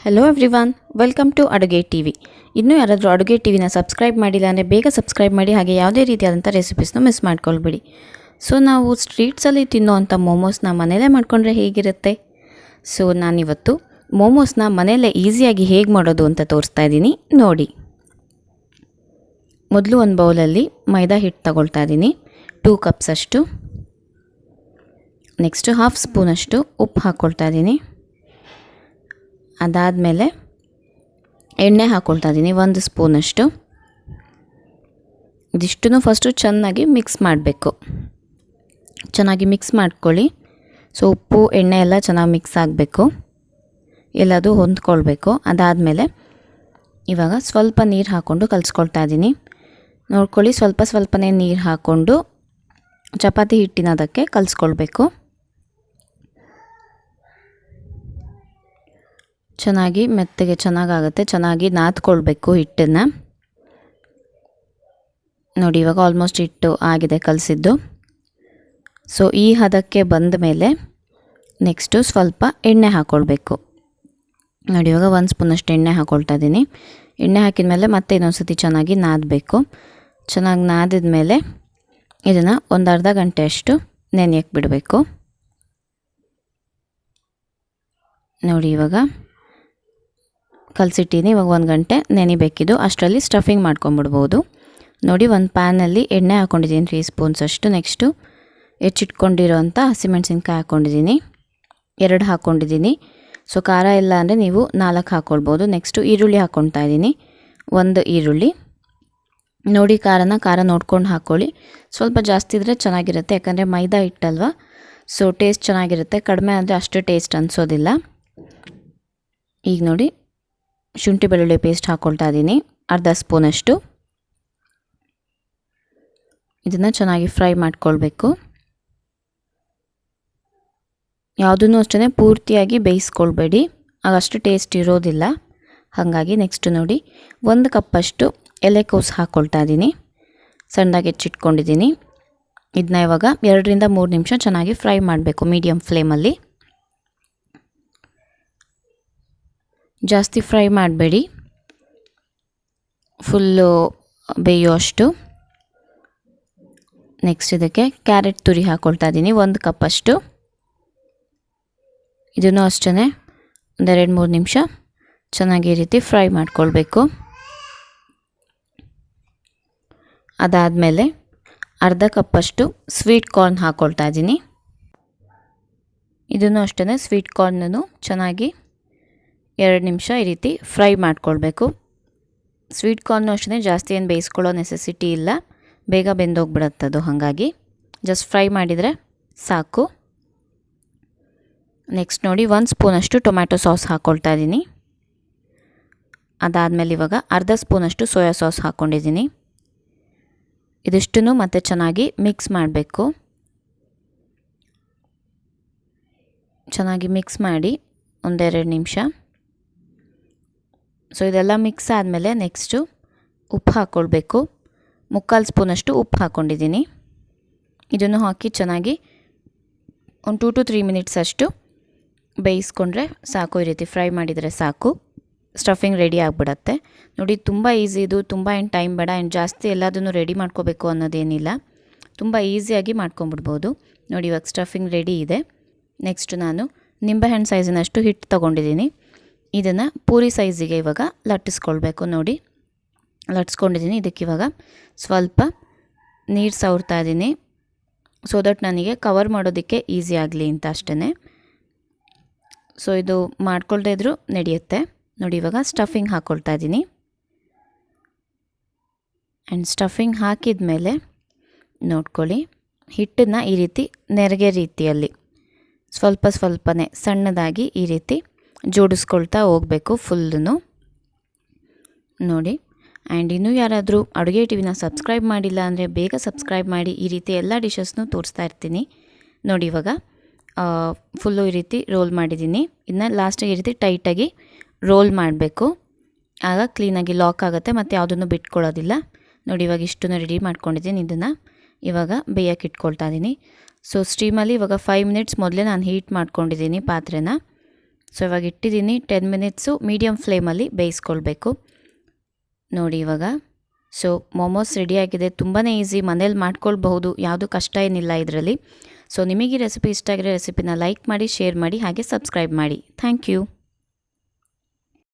Hello everyone, welcome to ಅಡುಗೆ TV. ಇನ್ನೂ ಯಾರಾದರೂ ಅಡುಗೆ ಟಿವಿನ ಸಬ್ಸ್ಕ್ರೈಬ್ ಮಾಡಿಲ್ಲ ಅಂದರೆ ಬೇಗ ಸಬ್ಸ್ಕ್ರೈಬ್ ಮಾಡಿ. ಹಾಗೆ ಯಾವುದೇ ರೀತಿಯಾದಂಥ ರೆಸಿಪೀಸ್ನ ಮಿಸ್ ಮಾಡ್ಕೊಳ್ಬೇಡಿ. ಸೊ ನಾವು ಸ್ಟ್ರೀಟ್ಸಲ್ಲಿ ತಿನ್ನೋವಂಥ ಮೋಮೋಸ್ನ ಮನೆಯಲ್ಲೇ ಮಾಡಿಕೊಂಡ್ರೆ ಹೇಗಿರುತ್ತೆ? ಸೊ ನಾನಿವತ್ತು ಮೋಮೋಸ್ನ ಮನೆಯಲ್ಲೇ ಈಸಿಯಾಗಿ ಹೇಗೆ ಮಾಡೋದು ಅಂತ ತೋರಿಸ್ತಾ ಇದ್ದೀನಿ, ನೋಡಿ. ಮೊದಲು ಒಂದು ಬೌಲಲ್ಲಿ ಮೈದಾ ಹಿಟ್ಟು ತಗೊಳ್ತಾ ಇದ್ದೀನಿ, 2 ಕಪ್ಸ್ ಅಷ್ಟು. ನೆಕ್ಸ್ಟು 1/2 ಸ್ಪೂನಷ್ಟು ಉಪ್ಪು ಹಾಕ್ಕೊಳ್ತಾ ಇದ್ದೀನಿ. ಅದಾದಮೇಲೆ ಎಣ್ಣೆ ಹಾಕ್ಕೊಳ್ತಾ ಇದ್ದೀನಿ 1 ಸ್ಪೂನಷ್ಟು. ಇದಿಷ್ಟನ್ನು ಫಸ್ಟು ಚೆನ್ನಾಗಿ ಮಿಕ್ಸ್ ಮಾಡಬೇಕು. ಚೆನ್ನಾಗಿ ಮಿಕ್ಸ್ ಮಾಡ್ಕೊಳ್ಳಿ. ಸೊ ಉಪ್ಪು ಎಣ್ಣೆ ಎಲ್ಲ ಚೆನ್ನಾಗಿ ಮಿಕ್ಸ್ ಆಗಬೇಕು, ಎಲ್ಲದು ಹೊಂದ್ಕೊಳ್ಬೇಕು. ಅದಾದಮೇಲೆ ಇವಾಗ ಸ್ವಲ್ಪ ನೀರು ಹಾಕ್ಕೊಂಡು ಕಲಿಸ್ಕೊಳ್ತಾ ಇದ್ದೀನಿ. ನೋಡ್ಕೊಳ್ಳಿ, ಸ್ವಲ್ಪನೇ ನೀರು ಹಾಕ್ಕೊಂಡು ಚಪಾತಿ ಹಿಟ್ಟಿನದಕ್ಕೆ ಕಲಿಸ್ಕೊಳ್ಬೇಕು. ಚೆನ್ನಾಗಿ ಮೆತ್ತಗೆ ಚೆನ್ನಾಗಾಗುತ್ತೆ. ಚೆನ್ನಾಗಿ ನಾದ್ಕೊಳ್ಬೇಕು ಹಿಟ್ಟನ್ನು. ನೋಡಿ, ಇವಾಗ ಆಲ್ಮೋಸ್ಟ್ ಹಿಟ್ಟು ಆಗಿದೆ ಕಲಸಿದ್ದು. ಸೊ ಈ ಹದಕ್ಕೆ ಬಂದ ಮೇಲೆ ನೆಕ್ಸ್ಟು ಸ್ವಲ್ಪ ಎಣ್ಣೆ ಹಾಕ್ಕೊಳ್ಬೇಕು. ನೋಡಿ, ಇವಾಗ 1 ಸ್ಪೂನಷ್ಟು ಎಣ್ಣೆ ಹಾಕ್ಕೊಳ್ತಾ ಇದ್ದೀನಿ. ಎಣ್ಣೆ ಹಾಕಿದ ಮೇಲೆ ಮತ್ತೆ ಇನ್ನೊಂದು ಸತಿ ಚೆನ್ನಾಗಿ ನಾದಬೇಕು. ಚೆನ್ನಾಗಿ ನಾದಿದ ಮೇಲೆ ಇದನ್ನು ಒಂದು ಅರ್ಧ ಗಂಟೆ ಅಷ್ಟು ನೆನೆಯಕ್ಕೆ ಬಿಡಬೇಕು. ನೋಡಿ, ಇವಾಗ ಕಲಸಿಟ್ಟಿನಿ. ಇವಾಗ 1 ಗಂಟೆ ನೆನಿಬೇಕಿದ್ದು. ಅಷ್ಟರಲ್ಲಿ ಸ್ಟಫಿಂಗ್ ಮಾಡ್ಕೊಂಬಿಡ್ಬೋದು. ನೋಡಿ, ಒಂದು ಪ್ಯಾನಲ್ಲಿ ಎಣ್ಣೆ ಹಾಕ್ಕೊಂಡಿದ್ದೀನಿ 3 ಸ್ಪೂನ್ಸ್ ಅಷ್ಟು. ನೆಕ್ಸ್ಟು ಹೆಚ್ಚಿಟ್ಕೊಂಡಿರೋಂಥ ಹಸಿಮೆಣಸಿನ್ಕಾಯಿ ಹಾಕ್ಕೊಂಡಿದ್ದೀನಿ, 2 ಹಾಕ್ಕೊಂಡಿದ್ದೀನಿ. ಸೊ ಖಾರ ಇಲ್ಲ ಅಂದರೆ ನೀವು 4 ಹಾಕ್ಕೊಳ್ಬೋದು. ನೆಕ್ಸ್ಟು ಈರುಳ್ಳಿ ಹಾಕ್ಕೊಳ್ತಾ ಇದ್ದೀನಿ, 1 ಈರುಳ್ಳಿ. ನೋಡಿ, ಖಾರ ನೋಡ್ಕೊಂಡು ಹಾಕ್ಕೊಳ್ಳಿ. ಸ್ವಲ್ಪ ಜಾಸ್ತಿ ಇದ್ದರೆ ಚೆನ್ನಾಗಿರುತ್ತೆ, ಯಾಕಂದರೆ ಮೈದಾ ಹಿಟ್ಟಲ್ವ. ಸೊ ಟೇಸ್ಟ್ ಚೆನ್ನಾಗಿರುತ್ತೆ. ಕಡಿಮೆ ಆದರೆ ಅಷ್ಟು ಟೇಸ್ಟ್ ಅನಿಸೋದಿಲ್ಲ. ಈಗ ನೋಡಿ, ಶುಂಠಿ ಬೆಳ್ಳುಳ್ಳಿ ಪೇಸ್ಟ್ ಹಾಕ್ಕೊಳ್ತಾ ಇದ್ದೀನಿ, ಅರ್ಧ ಸ್ಪೂನಷ್ಟು. ಇದನ್ನು ಚೆನ್ನಾಗಿ ಫ್ರೈ ಮಾಡ್ಕೊಳ್ಬೇಕು. ಯಾವುದನ್ನು ಅಷ್ಟೇ ಪೂರ್ತಿಯಾಗಿ ಬೇಯಿಸ್ಕೊಳ್ಬೇಡಿ, ಆಗಷ್ಟು ಟೇಸ್ಟ್ ಇರೋದಿಲ್ಲ. ಹಾಗಾಗಿ ನೆಕ್ಸ್ಟ್ ನೋಡಿ, 1 ಕಪ್ಪಷ್ಟು ಎಲೆಕೋಸು ಹಾಕ್ಕೊಳ್ತಾ ಇದ್ದೀನಿ, ಸಣ್ಣದಾಗಿ ಹೆಚ್ಚಿಟ್ಕೊಂಡಿದ್ದೀನಿ. ಇದನ್ನ ಇವಾಗ 2 ರಿಂದ 3 ನಿಮಿಷ ಚೆನ್ನಾಗಿ ಫ್ರೈ ಮಾಡಬೇಕು ಮೀಡಿಯಮ್ ಫ್ಲೇಮಲ್ಲಿ. ಜಾಸ್ತಿ ಫ್ರೈ ಮಾಡಬೇಡಿ, ಫುಲ್ಲು ಬೇಯೋಷ್ಟು. ನೆಕ್ಸ್ಟ್ ಇದಕ್ಕೆ ಕ್ಯಾರೆಟ್ ತುರಿ ಹಾಕ್ಕೊಳ್ತಾ ಇದ್ದೀನಿ, 1 ಕಪ್ಪಷ್ಟು. ಇದನ್ನು ಅಷ್ಟೇ ಒಂದು 2-3 ನಿಮಿಷ ಚೆನ್ನಾಗಿ ಈ ರೀತಿ ಫ್ರೈ ಮಾಡ್ಕೊಳ್ಬೇಕು. ಅದಾದಮೇಲೆ ಅರ್ಧ ಕಪ್ಪಷ್ಟು ಸ್ವೀಟ್ ಕಾರ್ನ್ ಹಾಕ್ಕೊಳ್ತಾ ಇದ್ದೀನಿ. ಇದನ್ನು ಅಷ್ಟೇ ಸ್ವೀಟ್ ಕಾರ್ನನ್ನು ಚೆನ್ನಾಗಿ 2 ನಿಮಿಷ ಈ ರೀತಿ ಫ್ರೈ ಮಾಡ್ಕೊಳ್ಬೇಕು. ಸ್ವೀಟ್ ಕಾರ್ನು ಅಷ್ಟೇ ಜಾಸ್ತಿ ಏನು ಬೇಯಿಸ್ಕೊಳ್ಳೋ ನೆಸೆಸಿಟಿ ಇಲ್ಲ, ಬೇಗ ಬೆಂದೋಗ್ಬಿಡತ್ತದು. ಹಾಗಾಗಿ ಜಸ್ಟ್ ಫ್ರೈ ಮಾಡಿದರೆ ಸಾಕು. ನೆಕ್ಸ್ಟ್ ನೋಡಿ, 1 ಸ್ಪೂನಷ್ಟು ಟೊಮ್ಯಾಟೊ ಸಾಸ್ ಹಾಕ್ಕೊಳ್ತಾ ಇದ್ದೀನಿ. ಅದಾದಮೇಲೆ ಇವಾಗ ಅರ್ಧ ಸ್ಪೂನಷ್ಟು ಸೋಯಾ ಸಾಸ್ ಹಾಕ್ಕೊಂಡಿದ್ದೀನಿ. ಇದಿಷ್ಟನ್ನು ಮತ್ತೆ ಚೆನ್ನಾಗಿ ಮಿಕ್ಸ್ ಮಾಡಬೇಕು. ಚೆನ್ನಾಗಿ ಮಿಕ್ಸ್ ಮಾಡಿ 1-2 ನಿಮಿಷ. ಸೊ ಇದೆಲ್ಲ ಮಿಕ್ಸ್ ಆದಮೇಲೆ ನೆಕ್ಸ್ಟು ಉಪ್ಪು ಹಾಕ್ಕೊಳ್ಬೇಕು. 3/4 ಸ್ಪೂನಷ್ಟು ಉಪ್ಪು ಹಾಕ್ಕೊಂಡಿದ್ದೀನಿ. ಇದನ್ನು ಹಾಕಿ ಚೆನ್ನಾಗಿ ಒಂದು 2 to 3 ಮಿನಿಟ್ಸ್ ಅಷ್ಟು ಬೇಯಿಸ್ಕೊಂಡ್ರೆ ಸಾಕು. ಈ ರೀತಿ ಫ್ರೈ ಮಾಡಿದರೆ ಸಾಕು, ಸ್ಟಫಿಂಗ್ ರೆಡಿ ಆಗಿಬಿಡತ್ತೆ. ನೋಡಿ, ತುಂಬ ಈಸಿ ಇದು, ತುಂಬ ಏನು ಟೈಮ್ ಬೇಡ, ಏನು ಜಾಸ್ತಿ ಎಲ್ಲದನ್ನು ರೆಡಿ ಮಾಡ್ಕೋಬೇಕು ಅನ್ನೋದೇನಿಲ್ಲ, ತುಂಬ ಈಸಿಯಾಗಿ ಮಾಡ್ಕೊಂಬಿಡ್ಬೋದು. ನೋಡಿ, ಇವಾಗ ಸ್ಟಫಿಂಗ್ ರೆಡಿ ಇದೆ. ನೆಕ್ಸ್ಟ್ ನಾನು ನಿಂಬೆಹಣ್ಣು ಸೈಜಿನಷ್ಟು ಹಿಟ್ಟು ತೊಗೊಂಡಿದ್ದೀನಿ. ಇದನ್ನು ಪೂರಿ ಸೈಜಿಗೆ ಇವಾಗ ಲಟ್ಟಿಸ್ಕೊಳ್ಬೇಕು. ನೋಡಿ, ಲಟ್ಸ್ಕೊಂಡಿದ್ದೀನಿ. ಇದಕ್ಕೆ ಇವಾಗ ಸ್ವಲ್ಪ ನೀರು ಸವರ್ತಾ ಇದ್ದೀನಿ, ಸೊ ದಟ್ ನನಗೆ ಕವರ್ ಮಾಡೋದಕ್ಕೆ ಈಸಿ ಆಗಲಿ ಅಂತ ಅಷ್ಟೇ. ಸೊ ಇದು ಮಾಡ್ಕೊಳ್ದೇ ಇದ್ರೂ ನಡೆಯುತ್ತೆ. ನೋಡಿ, ಇವಾಗ ಸ್ಟಫಿಂಗ್ ಹಾಕ್ಕೊಳ್ತಾ ಇದ್ದೀನಿ. ಆ್ಯಂಡ್ ಸ್ಟಫಿಂಗ್ ಹಾಕಿದ ಮೇಲೆ ನೋಡ್ಕೊಳ್ಳಿ, ಹಿಟ್ಟನ್ನು ಈ ರೀತಿ ನೆರಿಗೆ ರೀತಿಯಲ್ಲಿ ಸ್ವಲ್ಪನೇ ಸಣ್ಣದಾಗಿ ಈ ರೀತಿ ಜೋಡಿಸ್ಕೊಳ್ತಾ ಹೋಗಬೇಕು ಫುಲ್ಲೂ. ನೋಡಿ, ಆ್ಯಂಡ್ ಇನ್ನೂ ಯಾರಾದರೂ ಅಡುಗೆ ಟಿವಿನ ಸಬ್ಸ್ಕ್ರೈಬ್ ಮಾಡಿಲ್ಲ ಅಂದರೆ ಬೇಗ ಸಬ್ಸ್ಕ್ರೈಬ್ ಮಾಡಿ. ಈ ರೀತಿ ಎಲ್ಲ ಡಿಶಸ್ನೂ ತೋರಿಸ್ತಾ ಇರ್ತೀನಿ. ನೋಡಿ, ಇವಾಗ ಫುಲ್ಲು ಈ ರೀತಿ ರೋಲ್ ಮಾಡಿದ್ದೀನಿ. ಇದನ್ನ ಲಾಸ್ಟಿಗೆ ಈ ರೀತಿ ಟೈಟಾಗಿ ರೋಲ್ ಮಾಡಬೇಕು, ಆಗ ಕ್ಲೀನಾಗಿ ಲಾಕ್ ಆಗುತ್ತೆ ಮತ್ತು ಯಾವುದನ್ನು ಬಿಟ್ಕೊಳ್ಳೋದಿಲ್ಲ. ನೋಡಿ, ಇವಾಗ ಇಷ್ಟನ್ನು ರೆಡಿ ಮಾಡ್ಕೊಂಡಿದ್ದೀನಿ. ಇದನ್ನು ಇವಾಗ ಬೇಯಕ್ಕೆ ಇಟ್ಕೊಳ್ತಾ ಇದ್ದೀನಿ. ಸೊ ಸ್ಟೀಮಲ್ಲಿ ಇವಾಗ 5 ಮಿನಿಟ್ಸ್ ಮೊದಲೇ ನಾನು ಹೀಟ್ ಮಾಡ್ಕೊಂಡಿದ್ದೀನಿ ಪಾತ್ರೆನ. ಸೊ ಇವಾಗ ಇಟ್ಟಿದ್ದೀನಿ 10 ಮಿನಿಟ್ಸು ಮೀಡಿಯಮ್ ಫ್ಲೇಮಲ್ಲಿ ಬೇಯಿಸ್ಕೊಳ್ಬೇಕು. ನೋಡಿ ಇವಾಗ ಸೊ ಮೊಮೋಸ್ ರೆಡಿಯಾಗಿದೆ. ತುಂಬಾ ಈಸಿ, ಮನೇಲಿ ಮಾಡ್ಕೊಳ್ಬಹುದು, ಯಾವುದು ಕಷ್ಟ ಏನಿಲ್ಲ ಇದರಲ್ಲಿ. ಸೊ ನಿಮಗೆ ಈ ರೆಸಿಪಿ ಇಷ್ಟ ಆಗಿರೋ ರೆಸಿಪಿನ ಲೈಕ್ ಮಾಡಿ, ಶೇರ್ ಮಾಡಿ, ಹಾಗೆ ಸಬ್ಸ್ಕ್ರೈಬ್ ಮಾಡಿ. Thank you.